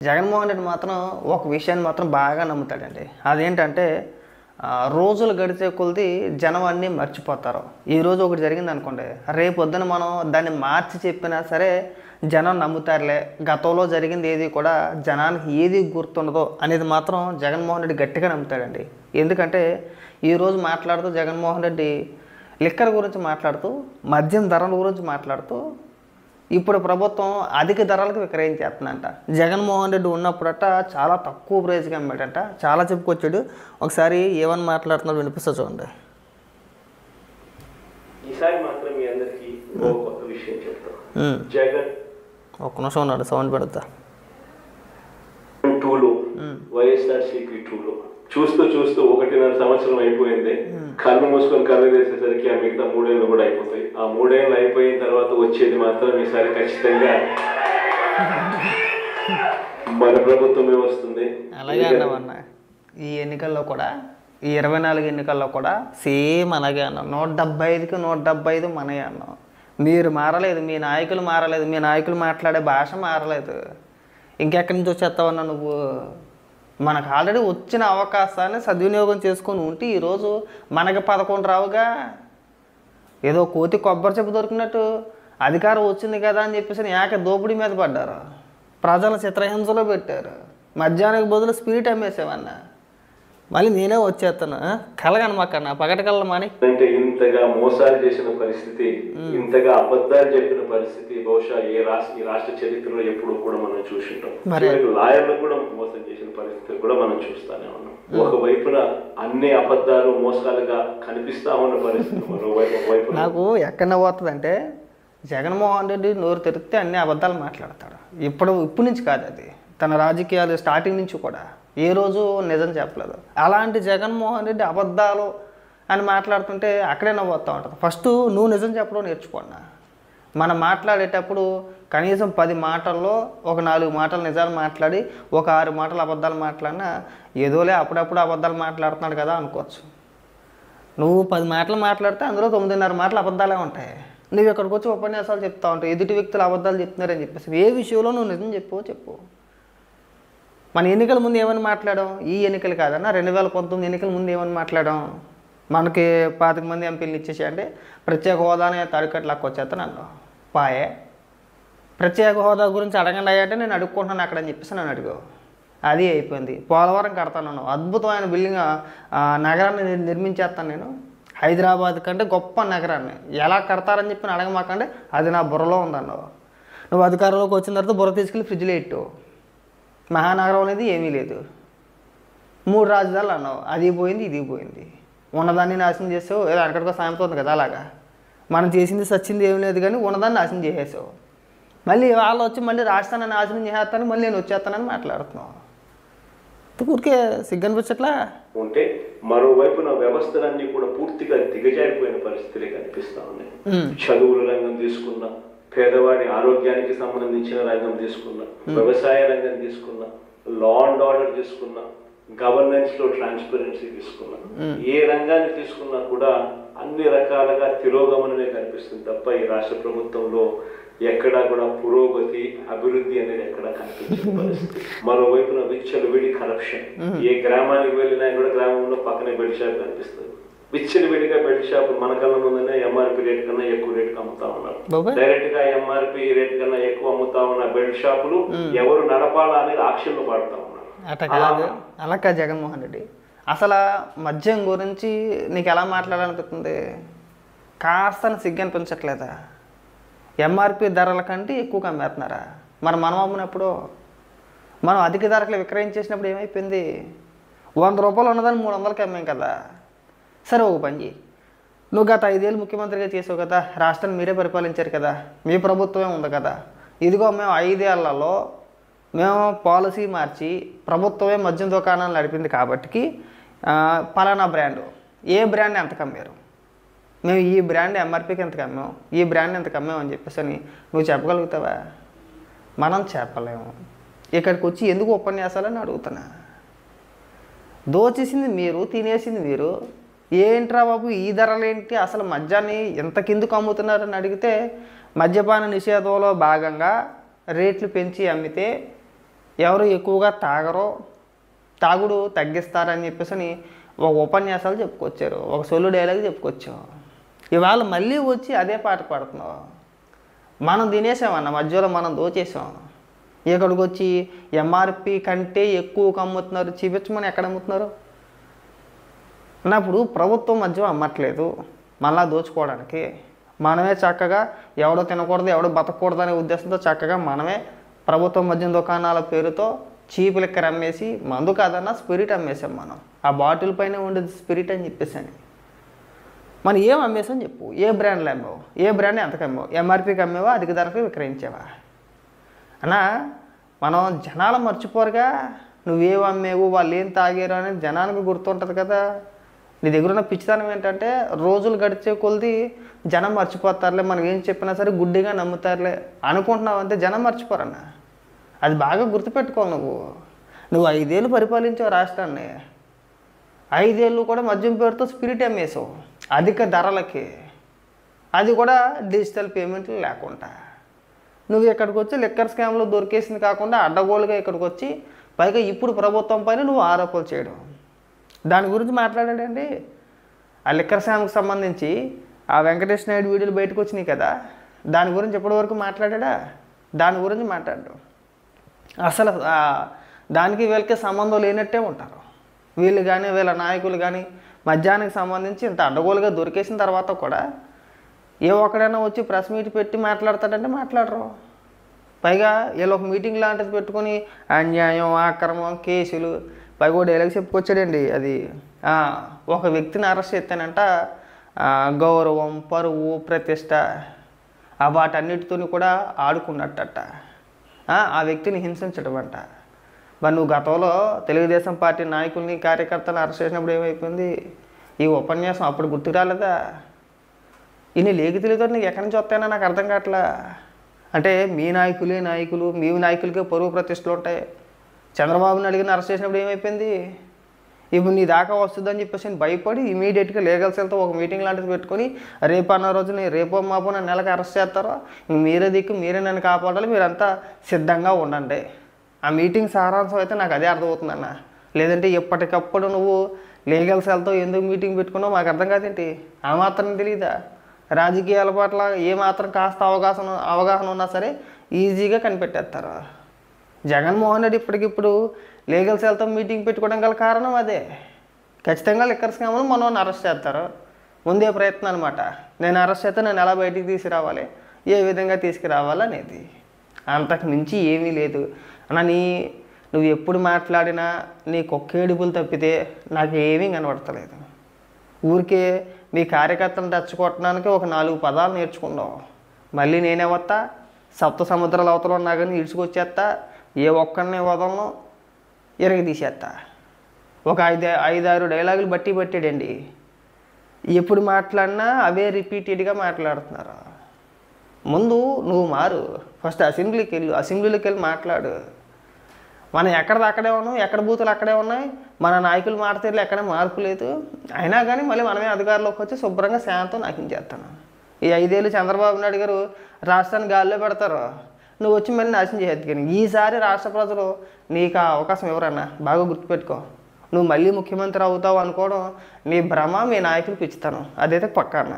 జగన్మోహన్ రెడ్డి మాత్రం ఒక విషయాన్ని మాత్రం బాగా నమ్ముతాడండి. అదేంటంటే రోజులు గడిచే కొద్దీ జనం అన్నీ మర్చిపోతారు. ఈరోజు ఒకటి జరిగిందనుకోండి, రేపొద్దున మనం దాన్ని మార్చి చెప్పినా సరే జనం నమ్ముతారులే. గతంలో జరిగింది ఏది కూడా జనానికి ఏది గుర్తుండదో అనేది మాత్రం జగన్మోహన్ రెడ్డి గట్టిగా నమ్ముతాడండి. ఎందుకంటే ఈరోజు మాట్లాడుతూ జగన్మోహన్ రెడ్డి లిక్కర్ గురించి మాట్లాడుతూ, మద్యం ధరల గురించి మాట్లాడుతూ ఇప్పుడు ప్రభుత్వం అధిక ధరలకు విక్రయించేస్తుందంట. జగన్మోహన్ రెడ్డి ఉన్నప్పుడట చాలా తక్కువ ప్రైజ్కి అమ్మాడంట. చాలా చెప్పుకొచ్చాడు. ఒకసారి ఏమని మాట్లాడుతున్నాడు వినిపిస్తా చూడండి. ఈసారి మాత్రం మీ అందరికీ కొత్త విషయం చెప్తాను. జగన్ ఒక్క నిమిషం ఉన్నాడు, సౌండ్ పెడతా. 2లో వైఎస్ఆర్సీపీ 2లో చూస్తూ 1.5 సంవత్సరం అయిపోయింది. కళ్ళు మూసుకొని కళ్ళు వేసేసరికి ఆ మిగతా 3 ఏళ్ళు కూడా అయిపోతాయి. ఆ 3 ఏళ్ళు అయిపోయిన తర్వాత వచ్చేది మాత్రం ఈసారి ఖచ్చితంగా మన ప్రభుత్వమే వస్తుంది. అలాగే అన్నామన్న. ఈ ఎన్నికల్లో కూడా, ఈ 24 ఎన్నికల్లో కూడా సేమ్ అలాగే అన్నాం. 175కి 175 మనమే అన్నాం. మీరు మారలేదు, మీ నాయకులు మారలేదు, మీ నాయకులు మాట్లాడే భాష మారలేదు. ఇంకెక్కడి నుంచి వచ్చేస్తావన్నా నువ్వు? మనకు ఆల్రెడీ వచ్చిన అవకాశాన్ని సద్వినియోగం చేసుకొని ఉంటే ఈరోజు మనకి 11 రావుగా. ఏదో కోతి కొబ్బరి చెప్పు దొరికినట్టు అధికారం వచ్చింది కదా అని చెప్పేసి ఏక దోపిడీ మీద పడ్డారు. ప్రజల చిత్రహింసలో పెట్టారు. మధ్యాహ్నానికి బదులు స్పిరిట్ అమ్మేసేవన్నా. మళ్ళీ నేనే వచ్చేస్తాను కలగనమాకన్నా పగటి కళ్ళ మాని. అంటే ఇంతగా మోసాలు చేసిన పరిస్థితి, ఇంతగా అబద్ధాలు చెప్పిన పరిస్థితి బహుశా ఈ రాష్ట్ర చరిత్రలో ఎప్పుడు కూడా మనం చూసింటాం. లాయర్లు కూడా మోసం చేసిన పరిస్థితి కూడా మనం చూస్తానే ఉన్నాం. ఒకవైపున అన్ని అబద్ధాలు మోసాలుగా కనిపిస్తా ఉన్న పరిస్థితి, మరోవైపు నాకు ఎక్కడ పోతుందంటే జగన్మోహన్ రెడ్డి నోరు తెరిస్తే అన్ని అబద్ధాలు మాట్లాడతాడు. ఇప్పుడు నుంచి కాదు, అది తన రాజకీయాలు స్టార్టింగ్ నుంచి కూడా ఏ రోజు నిజం చెప్పలేదు. అలాంటి జగన్మోహన్ రెడ్డి అబద్ధాలు అని మాట్లాడుతుంటే అక్కడే నవ్వుతూ ఉంటుంది. ఫస్ట్ నువ్వు నిజం చెప్పడం నేర్చుకున్నా. మనం మాట్లాడేటప్పుడు కనీసం 10 మాటల్లో ఒక 4 మాటలు నిజాలు మాట్లాడి ఒక 6 మాటలు అబద్ధాలు మాట్లాడినా ఏదోలే అప్పుడప్పుడు అబద్ధాలు మాట్లాడుతున్నాడు కదా అనుకోవచ్చు. నువ్వు 10 మాటలు మాట్లాడితే అందులో 9.5 మాటలు అబద్ధాలే ఉంటాయి. నువ్వు ఇక్కడికి వచ్చి ఉపన్యాసాలు చెప్తా ఉంటావు, ఎదుటి వ్యక్తులు అబద్ధాలు చెప్తున్నారని చెప్పేసి. ఏ విషయంలో నువ్వు నిజం చెప్పు. మన ఎన్నికల ముందు ఏమని మాట్లాడాం? ఈ ఎన్నికలు కాదన్నా 2019 ఎన్నికల ముందు ఏమని మాట్లాడాం? మనకి 25 మంది ఎంపీలు ఇచ్చేసేయండి, ప్రత్యేక హోదానే తడికట్లకు వచ్చేస్తాను అన్నావు. పాయే ప్రత్యేక హోదా గురించి అడగండి అయ్యంటే నేను అడుక్కుంటున్నాను అక్కడ అని చెప్పేసి నన్ను అడిగావు. అది అయిపోయింది. పోలవరం కడతాను, అద్భుతమైన బిల్డింగ్ నగరాన్ని నిర్మించేస్తాను నేను, హైదరాబాద్ కంటే గొప్ప నగరాన్ని ఎలా కడతారని చెప్పి అడగమాకండి, అది నా బుర్రలో ఉందన్నావు. నువ్వు అధికారంలోకి వచ్చిన తర్వాత బుర్ర తీసుకెళ్ళి ఫ్రిడ్జ్లో పెట్టు. మహానగరం అనేది ఏమీ లేదు, 3 రాజధానులు అన్నావు, అది పోయింది ఇది పోయింది. ఉన్నదాన్ని నాశనం చేసావు. ఏదో అక్కడికో సాయంత్రం ఉంది కదా, అలాగా మనం చేసింది సచ్చింది ఏమీ లేదు కానీ ఉన్నదాన్ని నాశనం చేసేసావు. మళ్ళీ వాళ్ళు వచ్చి మళ్ళీ రాజధాని నాశనం చేసేస్తాను, మళ్ళీ నేను వచ్చేస్తానని మాట్లాడుతున్నావు. ఊరికే సిగ్గనిపించట్లా ఉంటే మరోవైపున వ్యవస్థలన్నీ కూడా పూర్తిగా దిగజారిపోయిన పరిస్థితులే కనిపిస్తా ఉన్నాయి. చదువుల రంగం తీసుకున్నా, పేదవాడి ఆరోగ్యానికి సంబంధించిన రంగం తీసుకున్నా, వ్యవసాయ రంగం తీసుకున్నా, లా అండ్ ఆర్డర్ తీసుకున్నా, గవర్నెన్స్ లో ట్రాన్స్పరెన్సీ తీసుకున్నా, ఏ రంగాన్ని తీసుకున్నా కూడా అన్ని రకాలుగా తిరోగమనమే కనిపిస్తుంది తప్ప ఈ రాష్ట్ర ప్రభుత్వంలో ఎక్కడా కూడా పురోగతి, అభివృద్ధి అనేది ఎక్కడా కనిపించే పరిస్థితి. మరోవైపున విచ్చలవిడి కరప్షన్. ఏ గ్రామానికి వెళ్ళినా కూడా గ్రామంలో పక్కనే బెడ్ షాప్ కనిపిస్తుంది. విచ్చలవిడిగా బెడ్ షాప్ మన కళ్ళ ముందునే ఎంఆర్పి రేట్ కన్నా ఎక్కువ రేటుకి అమ్ముతా ఉన్నారు. డైరెక్ట్ గా ఎంఆర్పి రేట్ కన్నా ఎక్కువ అమ్ముతా ఉన్న బెడ్ షాపులు ఎవరు నడపాలా అనేది ఆక్షన్లు పడతా ఉన్నారు. అలా కాదు జగన్మోహన్ రెడ్డి. అసలు మద్యం గురించి నీకు ఎలా మాట్లాడాలనిపిస్తుంది? కాస్త సిగ్గు అనిపించట్లేదా? ఎంఆర్పి ధరల కంటే ఎక్కువగా అమ్మేస్తున్నారా? మనం అమ్మినప్పుడు, మనం అధిక ధరలు విక్రయించేసినప్పుడు ఏమైపోయింది? 100 రూపాయలు ఉన్నదాన్ని 300కి అమ్మాం కదా. సరే ఒక పని చేయి, నువ్వు గత 5 ఏళ్ళు ముఖ్యమంత్రిగా చేసావు కదా, రాష్ట్రాన్ని మీరే పరిపాలించారు కదా, మీ ప్రభుత్వమే ఉంది కదా. ఇదిగో మేము 5 ఏళ్లలో మేము పాలసీ మార్చి ప్రభుత్వమే మద్యం దుకాణాలు నడిపింది కాబట్టి పలానా బ్రాండు, ఏ బ్రాండ్ ఎంతకు అమ్మారు, మేము ఈ బ్రాండ్ ఎంఆర్పీకి ఎంతకు అమ్మాం, ఈ బ్రాండ్ ఎంతకు అమ్మాం అని చెప్పేసి అని నువ్వు చెప్పగలుగుతావా? మనం చెప్పలేము. ఇక్కడికి వచ్చి ఎందుకు ఉపన్యాసాలని అడుగుతున్నా. దోచేసింది మీరు, తినేసింది మీరు. ఏంట్రా బాబు ఈ ధరలేంటి, అసలు మద్యాన్ని ఎంత కిందకు అమ్ముతున్నారని అడిగితే మద్యపాన నిషేధంలో భాగంగా రేట్లు పెంచి అమ్మితే ఎవరు ఎక్కువగా తాగరో, తాగుడు తగ్గిస్తారని చెప్పేసి ఒక ఉపన్యాసాలు చెప్పుకొచ్చారు, ఒక సొల్లు డైలాగ్ చెప్పుకొచ్చావు. ఇవాళ మళ్ళీ వచ్చి అదే పాట పాడుతున్నావు. మనం తినేసామన్న మధ్యలో మనం దోచేసాం. ఇక్కడికి వచ్చి ఎంఆర్పి కంటే ఎక్కువ అమ్ముతున్నారు, చూపించమని ఎక్కడ అమ్ముతున్నారు? అన్నప్పుడు ప్రభుత్వం మద్యం అమ్మట్లేదు మళ్ళా దోచుకోవడానికి. మనమే చక్కగా ఎవడో తినకూడదు, ఎవడో బతకూడదు అనే ఉద్దేశంతో చక్కగా మనమే ప్రభుత్వ మద్యం దుకాణాల పేరుతో చీప్ లిక్కర్ అమ్మేసి, మందు కాదన్నా స్పిరిట్ అమ్మేసాం మనం. ఆ బాటిల్ పైన ఉండేది స్పిరిట్ అని చెప్పేసి మనం ఏం అమ్మేసాం చెప్పు? ఏ బ్రాండ్లు అమ్మావు? ఏ బ్రాండ్ ఎంతకు అమ్మావు? ఎంఆర్పీకి అమ్మేవా, అధిక ధరకు విక్రయించావా? అన్నా మనం జనాలు మర్చిపోరుగా నువ్వేం అమ్మేవు, వాళ్ళు ఏం తాగారు అనేది జనానికి గుర్తుంటుంది కదా. నీ దగ్గర ఉన్న పిచ్చితనం ఏంటంటే రోజులు గడిచే కొలది జనం మర్చిపోతారులే, మనం ఏం చెప్పినా సరే గుడ్డిగా నమ్ముతారులే అనుకుంటున్నావు అంతే, జనం మర్చిపోరన్నా. అది బాగా గుర్తుపెట్టుకో. నువ్వు 5 ఏళ్ళు పరిపాలించావు రాష్ట్రాన్ని. 5 ఏళ్ళు కూడా మద్యం పేరుతో స్పిరిట్ అమ్మేసావు అధిక ధరలకి, అది కూడా డిజిటల్ పేమెంట్లు లేకుండా. నువ్వు ఇక్కడికి వచ్చి లిక్కర్ స్కామ్లో దొరికేసింది కాకుండా అడ్డగోలుగా ఇక్కడికి వచ్చి పైగా ఇప్పుడు ప్రభుత్వం పైన నువ్వు ఆరోపణలు చేయడం. దాని గురించి మాట్లాడాడండి. ఆ లిక్కర్ స్కామ్కి సంబంధించి ఆ వెంకటేష్ నాయుడు వీడియోలు బయటకు వచ్చినాయి కదా, దాని గురించి ఎప్పటివరకు మాట్లాడా? దాని గురించి మాట్లాడు. అసలు దానికి వీళ్ళకి సంబంధం లేనట్టే ఉంటారు వీళ్ళు కానీ, వీళ్ళ నాయకులు కానీ. మద్యానికి సంబంధించి ఇంత అడ్డగోలుగా దొరికేసిన తర్వాత కూడా ఏ ఒక్కడైనా వచ్చి ప్రెస్ మీట్ పెట్టి మాట్లాడతాడంటే మాట్లాడరు. పైగా వీళ్ళు ఒక మీటింగ్ లాంటిది పెట్టుకొని అన్యాయం, అక్రమం, కేసులు, పైగా డైలాగ్ చెప్పుకొచ్చాడండి. అది ఒక వ్యక్తిని అరెస్ట్ చేస్తానంట గౌరవం, పరువు, ప్రతిష్ట వాటన్నిటితో కూడా ఆడుకున్నట్టట. ఆ వ్యక్తిని హింసించడం అంట. మరి నువ్వు గతంలో తెలుగుదేశం పార్టీ నాయకుల్ని, కార్యకర్తలను అరెస్ట్ చేసినప్పుడు ఏమైపోయింది? ఈ ఉపన్యాసం అప్పుడు గుర్తు రాలేదా? ఇన్ని లేఖితులతో నీకు ఎక్కడి నుంచి వస్తాయన్నా నాకు అర్థం కావట్లా. అంటే మీ నాయకులే నాయకులు, మీ నాయకులకే పరువు ప్రతిష్టలు ఉంటాయి. చంద్రబాబు నాయుడుని అరెస్ట్ చేసినప్పుడు ఏమైపోయింది? ఇప్పుడు నీ దాకా వస్తుందని చెప్పేసి భయపడి ఇమీడియట్గా లీగల్ సెల్తో ఒక మీటింగ్ లాంటిది పెట్టుకొని రేపు అన్న రోజుని రేపో మాపో నన్ను నెలకు అరెస్ట్ చేస్తారో, మీరే దిక్కు, మీరే నన్ను కాపాడాలి, మీరంతా సిద్ధంగా ఉండండి. ఆ మీటింగ్ సారాంశం అయితే నాకు అదే అర్థమవుతుందన్న. లేదంటే ఎప్పటికప్పుడు నువ్వు లీగల్ సెల్తో ఎందుకు మీటింగ్ పెట్టుకున్నావు మాకు అర్థం కాదేంటి? ఆ మాత్రం తెలియదా? రాజకీయాల పట్ల ఏమాత్రం కాస్త అవగాహన ఉన్నా సరే ఈజీగా కనిపెట్టేస్తారు. జగన్మోహన్ రెడ్డి ఇప్పటికిప్పుడు లీగల్ సెల్తో మీటింగ్ పెట్టుకోవడం గల కారణం అదే. ఖచ్చితంగా లిక్కర్ స్కామ్లో మనల్ని అరెస్ట్ చేస్తారు. ముందే ప్రయత్నం అనమాట. నేను అరెస్ట్ చేస్తే నేను ఎలా బయటికి తీసుకురావాలి, ఏ విధంగా తీసుకురావాలనేది. అంతకు మించి ఏమీ లేదు అన్న. నువ్వు ఎప్పుడు మాట్లాడినా నీకు ఒక్కేడుపులు తప్పితే నాకు ఏమీ కనబడతలేదు. ఊరికే మీ కార్యకర్తలను రెచ్చగొట్టడానికి ఒక 4 పదాలు నేర్చుకున్నావు. మళ్ళీ నేనే వస్తా, సప్త సముద్రాల అవతల ఉన్నా కానీ ఇడుచుకొచ్చేస్తా, ఏ ఒక్కరిని వదలను, ఇరగ తీసేస్తా. ఒక 5-6 డైలాగులు బట్టి పట్టాడండి. ఎప్పుడు మాట్లాడినా అవే రిపీటెడ్గా మాట్లాడుతున్నారు. ముందు నువ్వు మారు, ఫస్ట్ అసెంబ్లీలోకి వెళ్ళి మాట్లాడు. మనం ఎక్కడిది అక్కడే ఉన్నాం, ఎక్కడ బూతులు అక్కడే ఉన్నాయి, మన నాయకులు మాట్లాడేది ఎక్కడ మార్పు లేదు. అయినా కానీ మళ్ళీ మనమే అధికారంలోకి వచ్చి శుభ్రంగా శాంతం నాశనం. ఈ 5 ఏళ్ళు చంద్రబాబు నాయుడు గారు రాష్ట్రాన్ని గాల్లో పెడతారు, నువ్వు వచ్చి మళ్ళీ నాశనం చేయొద్దు. కానీ ఈసారి రాష్ట్ర ప్రజలు నీకు ఆ అవకాశం ఎవరన్నా బాగా గుర్తుపెట్టుకో. నువ్వు మళ్ళీ ముఖ్యమంత్రి అవుతావు అనుకోవడం నీ భ్రమ, మీ నాయకులు పిచ్చుతాను, అదైతే పక్కా అన్న.